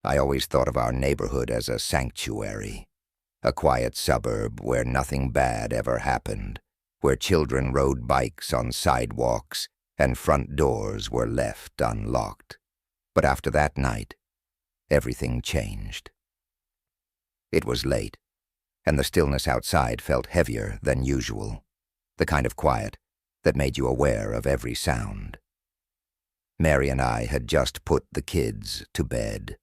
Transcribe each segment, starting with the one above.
I always thought of our neighborhood as a sanctuary, a quiet suburb where nothing bad ever happened, where children rode bikes on sidewalks and front doors were left unlocked. But after that night, everything changed. It was late, and the stillness outside felt heavier than usual, the kind of quiet that made you aware of every sound. Mary and I had just put the kids to bed.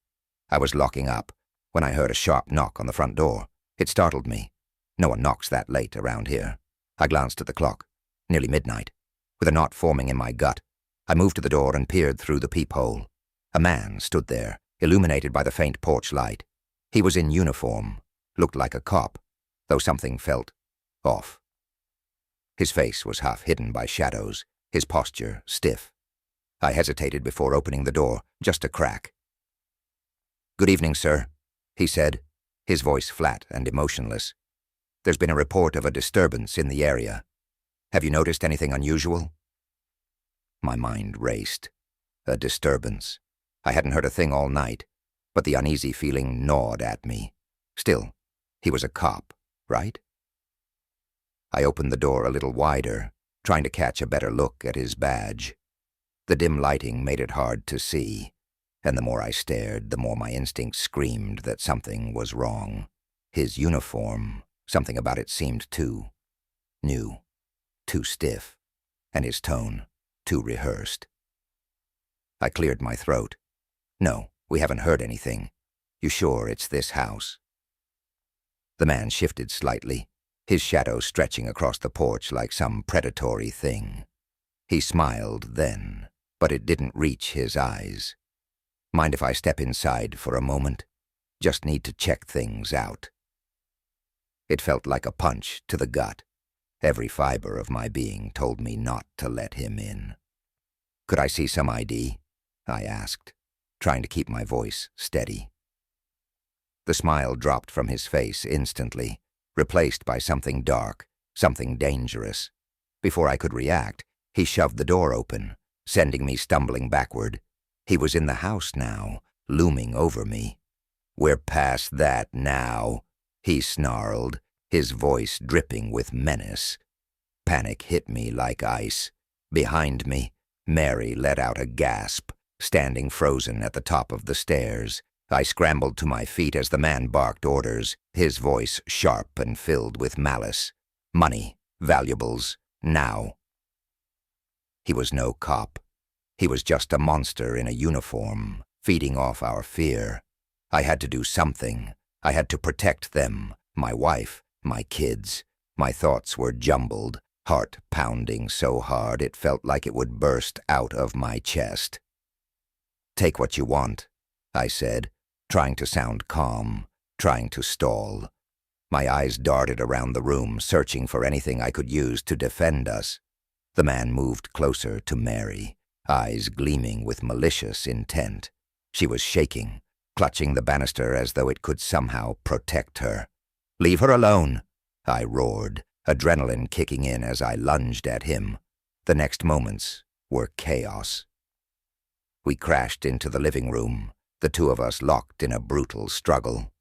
I was locking up when I heard a sharp knock on the front door. It startled me. No one knocks that late around here. I glanced at the clock. Nearly midnight. With a knot forming in my gut, I moved to the door and peered through the peephole. A man stood there, illuminated by the faint porch light. He was in uniform, looked like a cop, though something felt off. His face was half hidden by shadows, his posture stiff. I hesitated before opening the door, just a crack. "Good evening, sir," he said, his voice flat and emotionless. "There's been a report of a disturbance in the area. Have you noticed anything unusual?" My mind raced. A disturbance. I hadn't heard a thing all night, but the uneasy feeling gnawed at me. Still, he was a cop, right? I opened the door a little wider, trying to catch a better look at his badge. The dim lighting made it hard to see, and the more I stared, the more my instincts screamed that something was wrong. His uniform, something about it seemed too new, too stiff, and his tone too rehearsed. I cleared my throat. "No, we haven't heard anything. You sure it's this house?" The man shifted slightly, his shadow stretching across the porch like some predatory thing. He smiled then, but it didn't reach his eyes. "Mind if I step inside for a moment? Just need to check things out." It felt like a punch to the gut. Every fiber of my being told me not to let him in. "Could I see some ID?" I asked, trying to keep my voice steady. The smile dropped from his face instantly, replaced by something dark, something dangerous. Before I could react, he shoved the door open, sending me stumbling backward. He was in the house now, looming over me. "We're past that now," he snarled, his voice dripping with menace. Panic hit me like ice. Behind me, Mary let out a gasp, standing frozen at the top of the stairs. I scrambled to my feet as the man barked orders, his voice sharp and filled with malice. "Money, valuables, now." He was no cop. He was just a monster in a uniform, feeding off our fear. I had to do something. I had to protect them, my wife, my kids. My thoughts were jumbled, heart pounding so hard it felt like it would burst out of my chest. "Take what you want," I said, trying to sound calm, trying to stall. My eyes darted around the room, searching for anything I could use to defend us. The man moved closer to Mary, eyes gleaming with malicious intent. She was shaking, clutching the banister as though it could somehow protect her. "Leave her alone," I roared, adrenaline kicking in as I lunged at him. The next moments were chaos. We crashed into the living room, the two of us locked in a brutal struggle.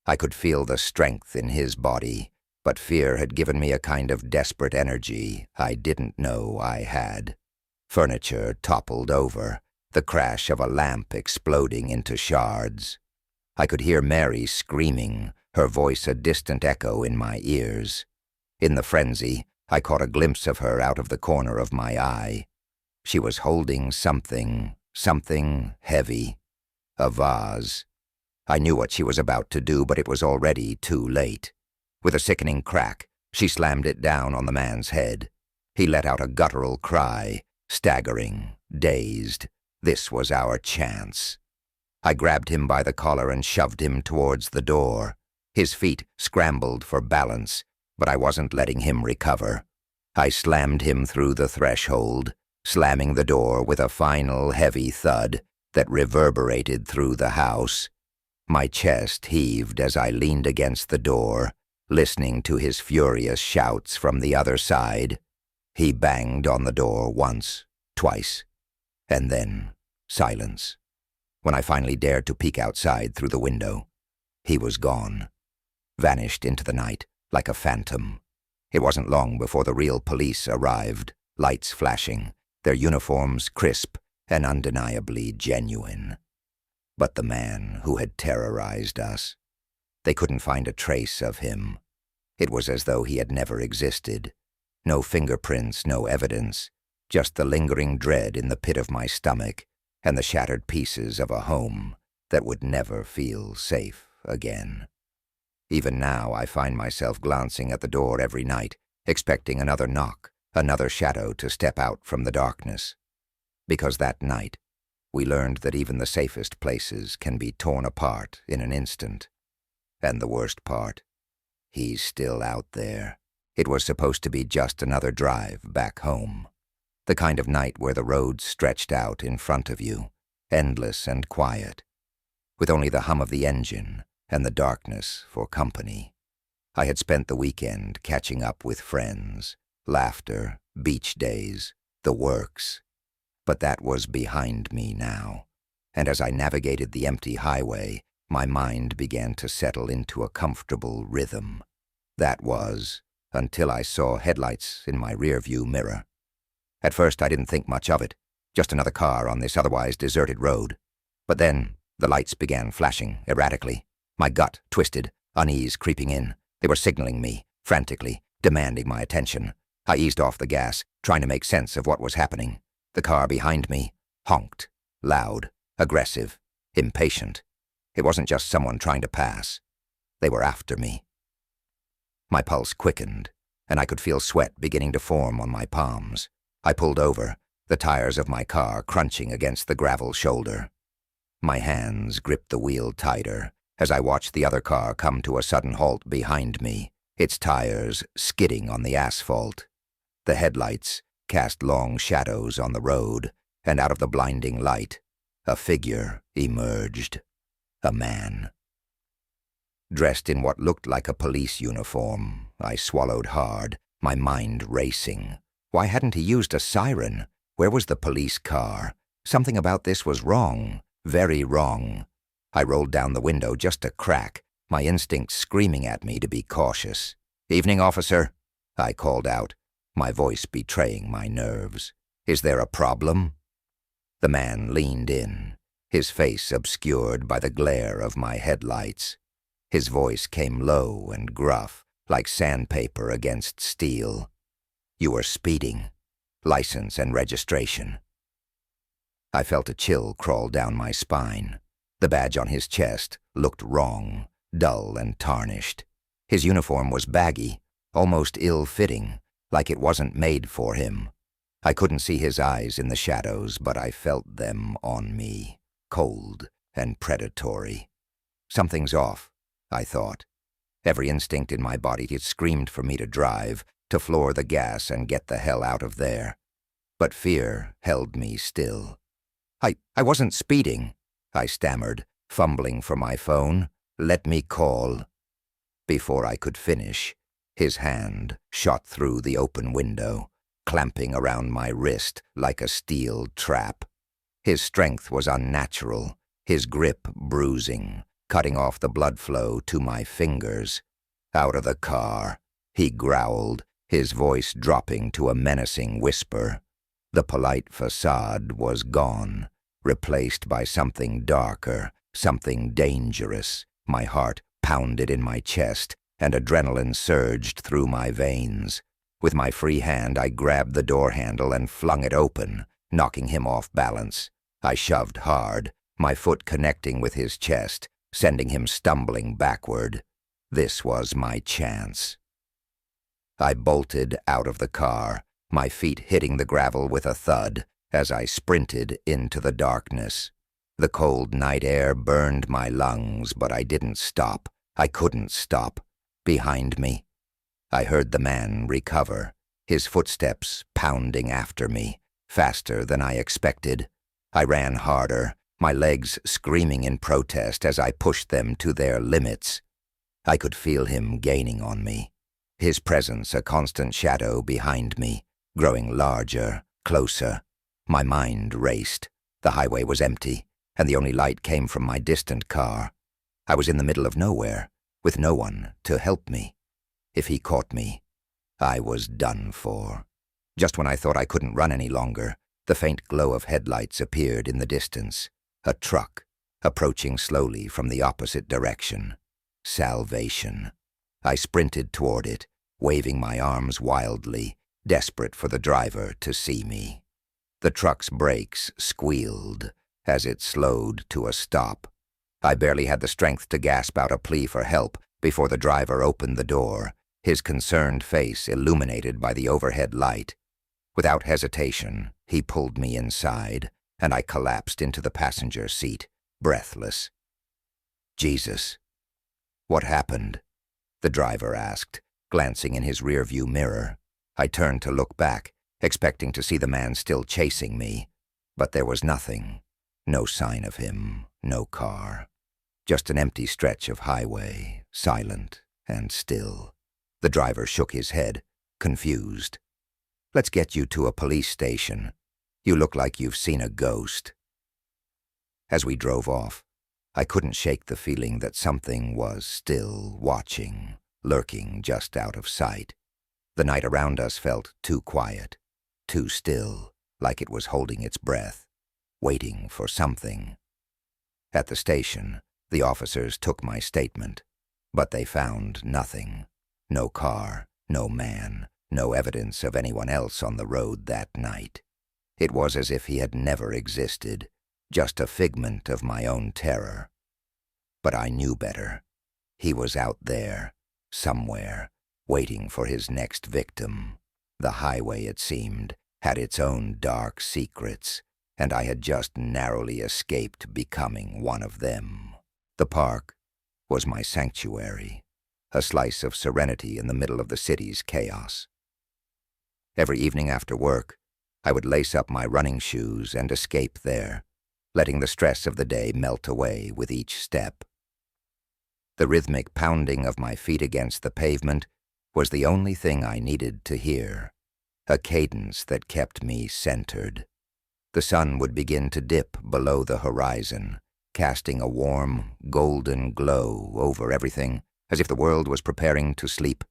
I could feel the strength in his body, but fear had given me a kind of desperate energy I didn't know I had. Furniture toppled over, the crash of a lamp exploding into shards. I could hear Mary screaming, her voice a distant echo in my ears. In the frenzy, I caught a glimpse of her out of the corner of my eye. She was holding something heavy. A vase. I knew what she was about to do, but it was already too late. With a sickening crack, she slammed it down on the man's head. He let out a guttural cry, staggering, dazed. This was our chance. I grabbed him by the collar and shoved him towards the door. His feet scrambled for balance, but I wasn't letting him recover. I slammed him through the threshold, slamming the door with a final heavy thud that reverberated through the house. My chest heaved as I leaned against the door, listening to his furious shouts from the other side. He banged on the door once, twice, and then silence. When I finally dared to peek outside through the window, he was gone, vanished into the night like a phantom. It wasn't long before the real police arrived, lights flashing, their uniforms crisp and undeniably genuine. But the man who had terrorized us, they couldn't find a trace of him. It was as though he had never existed. No fingerprints, no evidence, just the lingering dread in the pit of my stomach and the shattered pieces of a home that would never feel safe again. Even now I find myself glancing at the door every night, expecting another knock, another shadow to step out from the darkness. Because that night, we learned that even the safest places can be torn apart in an instant. And the worst part, he's still out there. It was supposed to be just another drive back home. The kind of night where the roads stretched out in front of you, endless and quiet, with only the hum of the engine and the darkness for company. I had spent the weekend catching up with friends, laughter, beach days, the works. But that was behind me now, and as I navigated the empty highway, my mind began to settle into a comfortable rhythm. That was, until I saw headlights in my rearview mirror. At first I didn't think much of it, just another car on this otherwise deserted road. But then the lights began flashing erratically. My gut twisted, unease creeping in. They were signaling me, frantically, demanding my attention. I eased off the gas, trying to make sense of what was happening. The car behind me honked, loud, aggressive, impatient. It wasn't just someone trying to pass. They were after me. My pulse quickened, and I could feel sweat beginning to form on my palms. I pulled over, the tires of my car crunching against the gravel shoulder. My hands gripped the wheel tighter as I watched the other car come to a sudden halt behind me, its tires skidding on the asphalt. The headlights cast long shadows on the road, and out of the blinding light, a figure emerged. A man. Dressed in what looked like a police uniform, I swallowed hard, my mind racing. Why hadn't he used a siren? Where was the police car? Something about this was wrong, very wrong. I rolled down the window just a crack, my instincts screaming at me to be cautious. "Evening, officer," I called out, my voice betraying my nerves. "Is there a problem?" The man leaned in, his face obscured by the glare of my headlights. His voice came low and gruff, like sandpaper against steel. "You were speeding. License and registration." I felt a chill crawl down my spine. The badge on his chest looked wrong, dull and tarnished. His uniform was baggy, almost ill-fitting, like it wasn't made for him. I couldn't see his eyes in the shadows, but I felt them on me, cold and predatory. Something's off, I thought. Every instinct in my body had screamed for me to drive, to floor the gas and get the hell out of there. But fear held me still. I wasn't speeding," I stammered, fumbling for my phone. "Let me call." Before I could finish, his hand shot through the open window, clamping around my wrist like a steel trap. His strength was unnatural, his grip bruising, cutting off the blood flow to my fingers. "Out of the car," he growled, his voice dropping to a menacing whisper. The polite facade was gone, replaced by something darker, something dangerous. My heart pounded in my chest, and adrenaline surged through my veins. With my free hand, I grabbed the door handle and flung it open, knocking him off balance. I shoved hard, my foot connecting with his chest, sending him stumbling backward. This was my chance. I bolted out of the car, my feet hitting the gravel with a thud as I sprinted into the darkness. The cold night air burned my lungs, but I didn't stop. I couldn't stop. Behind me, I heard the man recover, his footsteps pounding after me, faster than I expected. I ran harder, my legs screaming in protest as I pushed them to their limits. I could feel him gaining on me, his presence a constant shadow behind me, growing larger, closer. My mind raced. The highway was empty, and the only light came from my distant car. I was in the middle of nowhere, with no one to help me. If he caught me, I was done for. Just when I thought I couldn't run any longer, the faint glow of headlights appeared in the distance. A truck, approaching slowly from the opposite direction. Salvation. I sprinted toward it, waving my arms wildly, desperate for the driver to see me. The truck's brakes squealed as it slowed to a stop. I barely had the strength to gasp out a plea for help before the driver opened the door, his concerned face illuminated by the overhead light. Without hesitation, he pulled me inside, and I collapsed into the passenger seat, breathless. Jesus. What happened? The driver asked, glancing in his rearview mirror. I turned to look back, expecting to see the man still chasing me, but there was nothing. No sign of him, no car. Just an empty stretch of highway, silent and still. The driver shook his head, confused. Let's get you to a police station. You look like you've seen a ghost. As we drove off, I couldn't shake the feeling that something was still watching, lurking just out of sight. The night around us felt too quiet, too still, like it was holding its breath, waiting for something. At the station, the officers took my statement, but they found nothing. No car, no man, no evidence of anyone else on the road that night. It was as if he had never existed, just a figment of my own terror. But I knew better. He was out there, somewhere, waiting for his next victim. The highway, it seemed, had its own dark secrets, and I had just narrowly escaped becoming one of them. The park was my sanctuary, a slice of serenity in the middle of the city's chaos. Every evening after work, I would lace up my running shoes and escape there, letting the stress of the day melt away with each step. The rhythmic pounding of my feet against the pavement was the only thing I needed to hear, a cadence that kept me centered. The sun would begin to dip below the horizon, casting a warm, golden glow over everything, as if the world was preparing to sleep.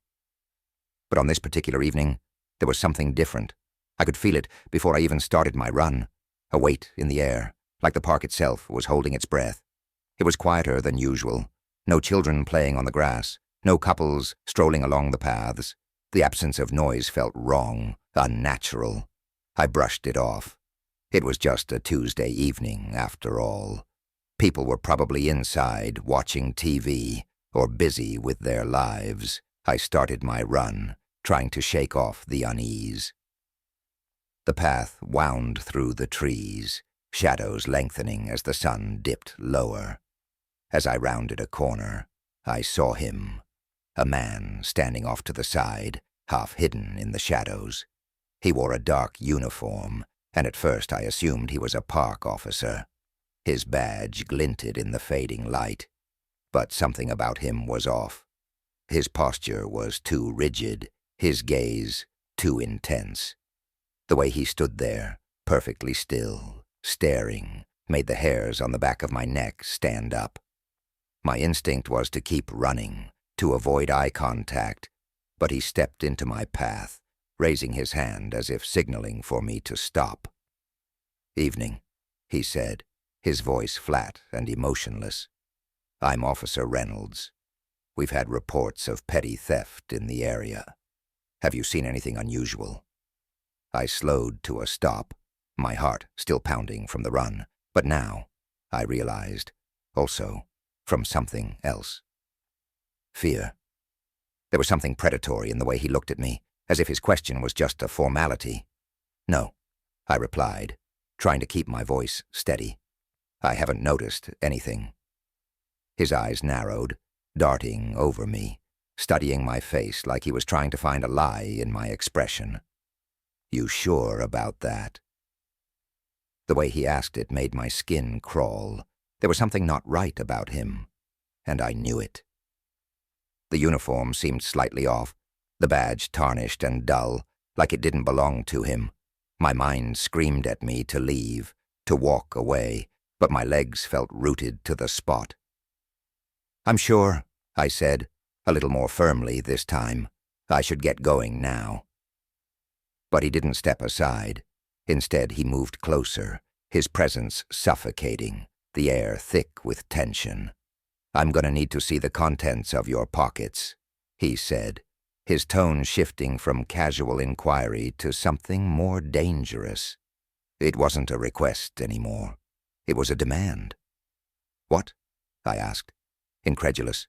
But on this particular evening, there was something different. I could feel it before I even started my run, a weight in the air, like the park itself was holding its breath. It was quieter than usual. No children playing on the grass, no couples strolling along the paths. The absence of noise felt wrong, unnatural. I brushed it off. It was just a Tuesday evening, after all. People were probably inside, watching TV, or busy with their lives. I started my run, trying to shake off the unease. The path wound through the trees, shadows lengthening as the sun dipped lower. As I rounded a corner, I saw him, a man standing off to the side, half hidden in the shadows. He wore a dark uniform, and at first I assumed he was a park officer. His badge glinted in the fading light, but something about him was off. His posture was too rigid, his gaze too intense. The way he stood there, perfectly still, staring, made the hairs on the back of my neck stand up. My instinct was to keep running, to avoid eye contact, but he stepped into my path, raising his hand as if signaling for me to stop. "Evening," he said, his voice flat and emotionless. "I'm Officer Reynolds. We've had reports of petty theft in the area. Have you seen anything unusual?" I slowed to a stop, my heart still pounding from the run, but now, I realized, also from something else. Fear. There was something predatory in the way he looked at me, as if his question was just a formality. "No," I replied, trying to keep my voice steady. "I haven't noticed anything." His eyes narrowed, darting over me, studying my face like he was trying to find a lie in my expression. "You sure about that?" The way he asked it made my skin crawl. There was something not right about him, and I knew it. The uniform seemed slightly off, the badge tarnished and dull, like it didn't belong to him. My mind screamed at me to leave, to walk away, but my legs felt rooted to the spot. "I'm sure," I said, a little more firmly this time. "I should get going now." But he didn't step aside. Instead, he moved closer, his presence suffocating, the air thick with tension. "I'm gonna need to see the contents of your pockets," he said, his tone shifting from casual inquiry to something more dangerous. It wasn't a request anymore. It was a demand. "What?" I asked, incredulous.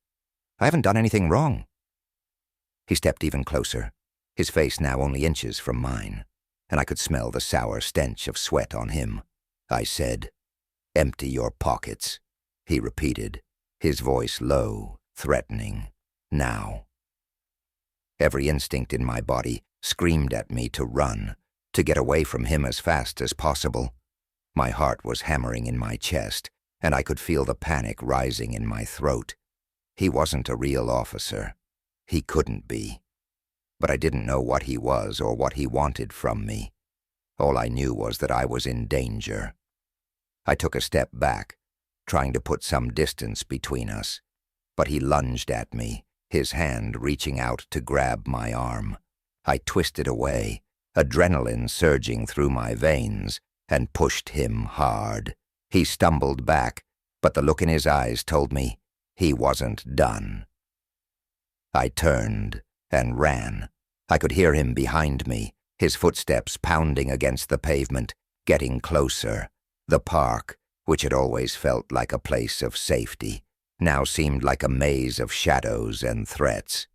"I haven't done anything wrong." He stepped even closer, his face now only inches from mine, and I could smell the sour stench of sweat on him. I said, "Empty your pockets," he repeated, his voice low, threatening. "Now." Every instinct in my body screamed at me to run, to get away from him as fast as possible. My heart was hammering in my chest, and I could feel the panic rising in my throat. He wasn't a real officer. He couldn't be. But I didn't know what he was or what he wanted from me. All I knew was that I was in danger. I took a step back, trying to put some distance between us, but he lunged at me, his hand reaching out to grab my arm. I twisted away, adrenaline surging through my veins, and pushed him hard. He stumbled back, but the look in his eyes told me he wasn't done. I turned and ran. I could hear him behind me, his footsteps pounding against the pavement, getting closer. The park, which had always felt like a place of safety, now seemed like a maze of shadows and threats.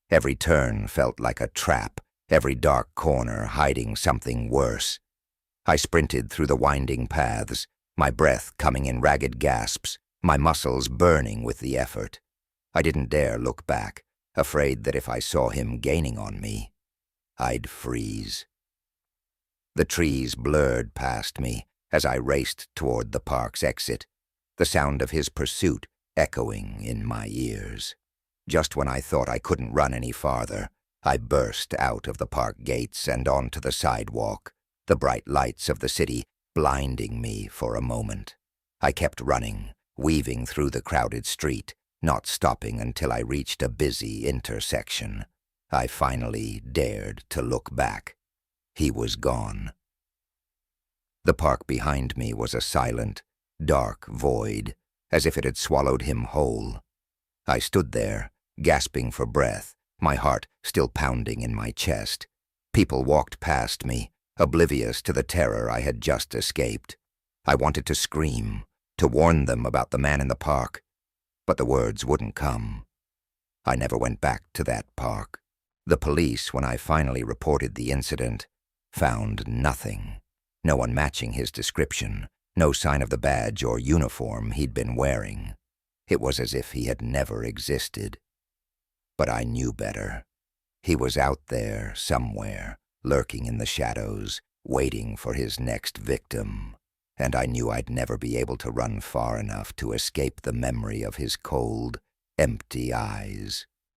Every turn felt like a trap, every dark corner hiding something worse. I sprinted through the winding paths, my breath coming in ragged gasps, my muscles burning with the effort. I didn't dare look back, afraid that if I saw him gaining on me, I'd freeze. The trees blurred past me as I raced toward the park's exit, the sound of his pursuit echoing in my ears. Just when I thought I couldn't run any farther, I burst out of the park gates and onto the sidewalk, the bright lights of the city blinding me for a moment. I kept running, weaving through the crowded street, not stopping until I reached a busy intersection. I finally dared to look back. He was gone. The park behind me was a silent, dark void, as if it had swallowed him whole. I stood there, gasping for breath, my heart still pounding in my chest. People walked past me, oblivious to the terror I had just escaped. I wanted to scream, to warn them about the man in the park, but the words wouldn't come. I never went back to that park. The police, when I finally reported the incident, found nothing. No one matching his description, no sign of the badge or uniform he'd been wearing. It was as if he had never existed. But I knew better. He was out there somewhere, lurking in the shadows, waiting for his next victim. And I knew I'd never be able to run far enough to escape the memory of his cold, empty eyes.